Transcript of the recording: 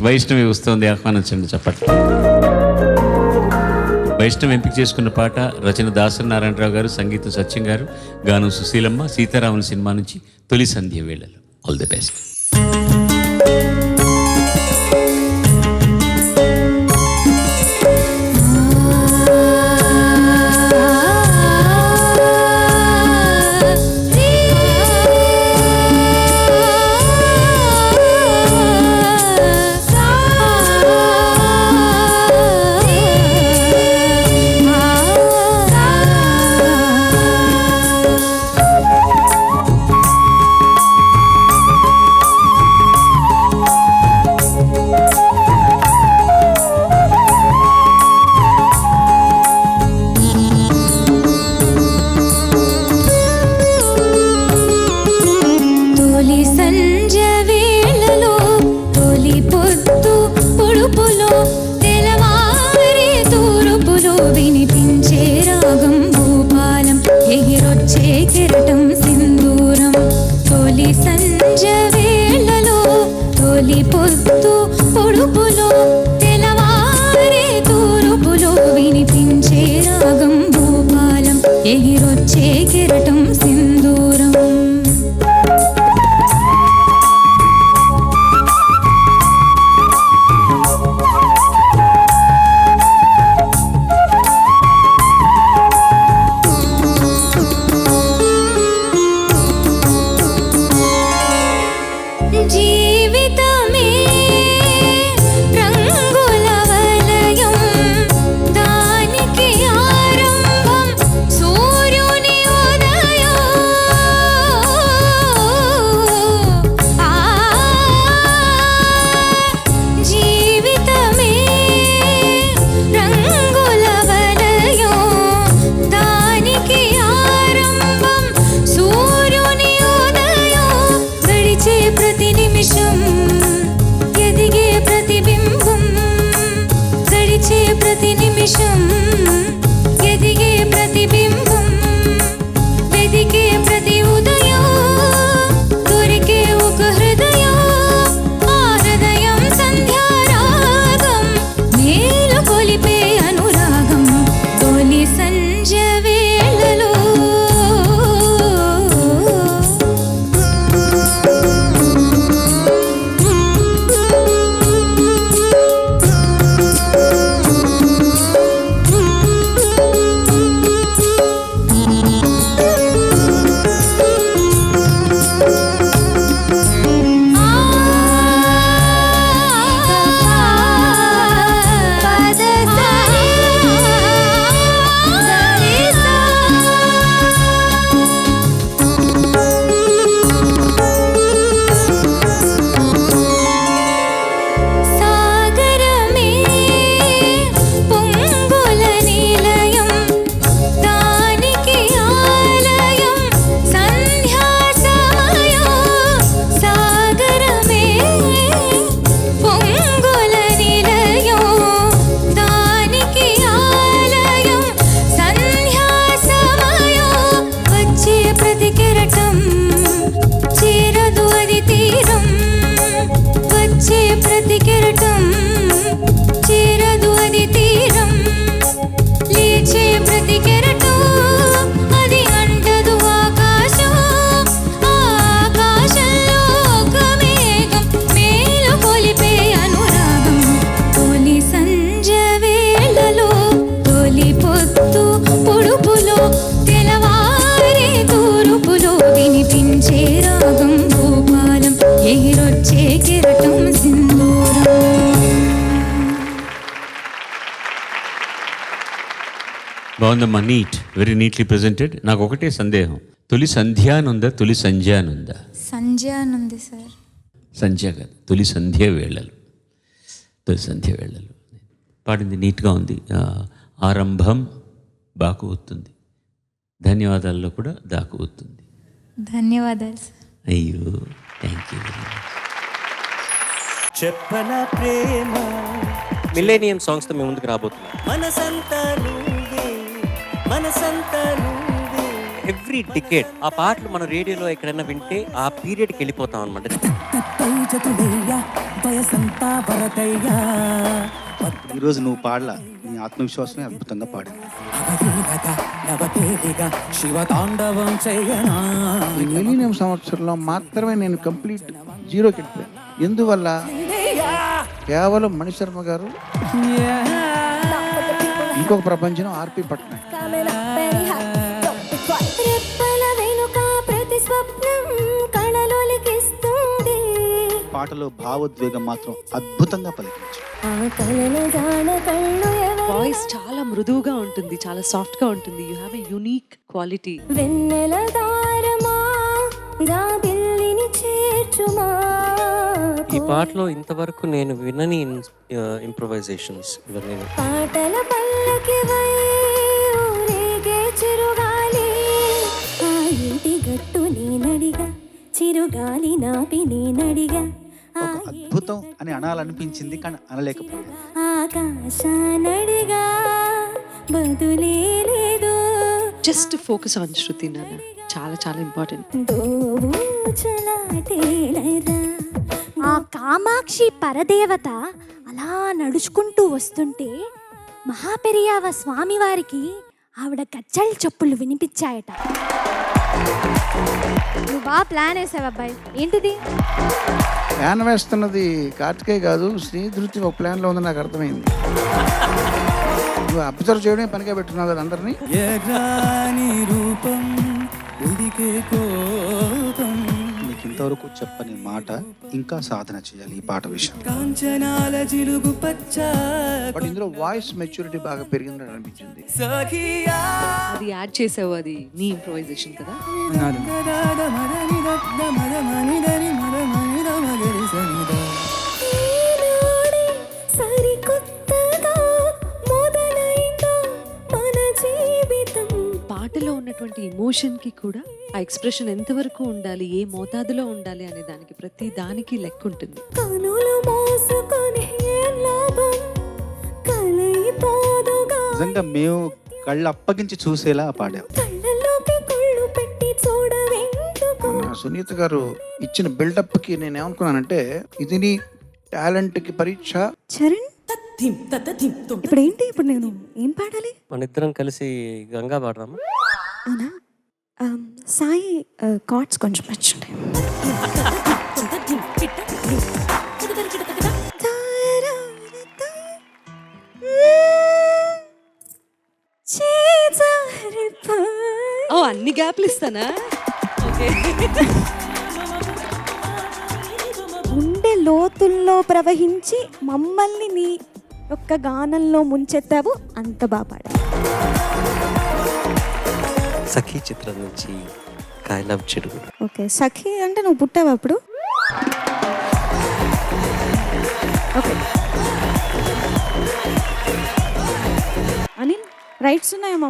వైష్ణవి వస్తుంది, ఆహ్వానించండి చెప్పండి. వైష్ణవి ఎంపిక చేసుకున్న పాట రచన దాసరి నారాయణరావు గారు, సంగీతం సత్యం గారు, గానం సుశీలమ్మ. సీతారాముల సినిమా నుంచి తొలి సంధ్య వేళలు. All the best. బాగుందమ్మా, నీట్, వెరీ నీట్లీ ప్రెజెంటెడ్. నాకు ఒకటే సందేహం, తొలి సంధ్య అనుందా తొలి సంధ్య అనుందా? సంధ్య అనుంది సార్. సంధ్య కాదు, తొలి సంధ్య వేళలు. తొలి సంధ్య వేళలు పాడింది నీట్గా ఉంది. ఆరంభం బాకు వస్తుంది, ధన్యవాదాల్లో కూడా దాకు వస్తుంది. ధన్యవాదాలు సార్. అయ్యో, థ్యాంక్ యూ. చెప్పన ప్రేమ మిలేనియం సాంగ్స్తో మేము ముందుకు రాబోతున్నాం. మనసంతా నువ్వే, మనసంతా నువ్వే. ఎవ్రీ డికేడ్ ఆ పాటలు మన రేడియోలో ఎక్కడైనా వింటే ఆ పీరియడ్కి వెళ్ళిపోతాం అనమాట. వయసంతా వరదయ్యా ఈరోజు నువ్వు పాడలా, నీ ఆత్మవిశ్వాసమే అద్భుతంగా పాడింది. అవధీనగా నవతేలిగా శివతాండవం చేయనా ఈ మిలీనియం సంవత్సరంలో మాత్రమే నేను కంప్లీట్ జీరోకి వెళ్ళిపోయాను. ఎందువల్ల? కేవలం మణిశర్మ గారు, ఇంకొక ప్రపంచం ఆర్పి పట్నాయక్. రెప్పల వెనుక ప్రతి స్వప్నం కళలొలికిస్తుంది. పాటలో భావోద్వేగం మాత్రం అద్భుతంగా పలికించు. ఆ కళల జాన కళ్ళు ఎవరి వాయిస్ చాలా మృదువుగా ఉంటుంది, చాలా సాఫ్ట్ గా ఉంటుంది. You have a unique quality. వెన్నెల దారమా జాబిల్లిని చేర్చుమా. ఈ పాటలో ఇంతవరకు నేను వినని ఇంప్రొవైజేషన్స్ ఇవన్నీ. పాటల పల్లకి వై ఊరేగే చిరుగాలి. ఆ ఇంటి గట్టు నేనడిగా చిరుగాలి నాపి నేనడిగా. ఒక అద్భుతం అని అనాలనిపించింది, కానీ అనలేకపోయాను. ఆకాశానడిగా బదులే లేదు. జస్ట్ ఫోకస్ ఆన్ శృతి నాన్న, చాలా చాలా ఇంపార్టెంట్. దోబూచులాటేలరా. ఆ కామాక్షి పరదేవత అలా నడుచుకుంటూ వస్తుంటే మహాపెరియావ స్వామివారికి ఆవిడ గజ్జల్ చెప్పులు వినిపించాయట. నువ్వు బాగా ప్లాన్ వేసావు అబ్బాయి. ఏంటిది? ప్లాన్ వేస్తున్నది కార్తికేయ కాదు, శ్రీధృతి ఒక ప్లాన్లో ఉంది, నాకు అర్థమైంది. నువ్వు అబ్జర్వ్ చేయడమే పనిగా పెట్టున్నావు కదా అందరినీ. యజ్ఞాని రూపం ఉడికే కోపం నీకు ఇంతవరకు చెప్పని మాట ఇంకా సాధన చేయాలి ఈ పాట విషయం. కాంచనాల జిలుగు పచ్చ బట్ ఇందులో వాయిస్ మెచ్యూరిటీ బాగా పెరిగిందని అనిపించింది. సఖియా అది యాడ్ చేసావు, అది నీ ఇంప్రొవైజేషన్ కదా. ఈనాడే సరికొత్తగా మొదలైందో మన జీవితం. పాటలో ఉన్నటువంటి ఎమోషన్ కి కూడా ఆ ఎక్స్ప్రెషన్ ఎంతవరకు ఉండాలి, ఏ మోతాదులో ఉండాలి అనే దానికి ప్రతి దానికి లెక్క ఉంటుంది. కనులు మోసుకొని ఏం లాభం కలయిపోదుగా. నిజంగా మేము కళ్ళు అప్పగించి చూసేలా పాడాం. కళ్ళలోకి కళ్ళు పెట్టి చూడవెందుకు. మన సునీత గారు ఇచ్చిన బిల్డప్కి నేను ఏమనుకున్నానంటే, ఇది నీ టాలెంట్కి పరీక్ష. చరణ్, ఇప్పుడు ఏంటి? ఇప్పుడు నేను ఏం పాడాలి? మన ఇద్దరం కలిసి గంగా పాడరామా? అవునా? సాయి కార్డ్స్ కొంచెం నచ్చుంటాయి. ఓ, అన్ని గ్యాప్లు ఇస్తానా? ఓకే. గుండె లోతుల్లో ప్రవహించి మమ్మల్ని నీ యొక్క గానంలో ముంచెత్తావు. అంత బాగా పాడావు. సఖీ చిత్రం నుంచి కాయలాబ్ చెడుగు. ఓకే, సఖి అంటే నువ్వు పుట్టావు అప్పుడు. ఓకే, అనిల్ రైట్స్ ఉన్నాయా మా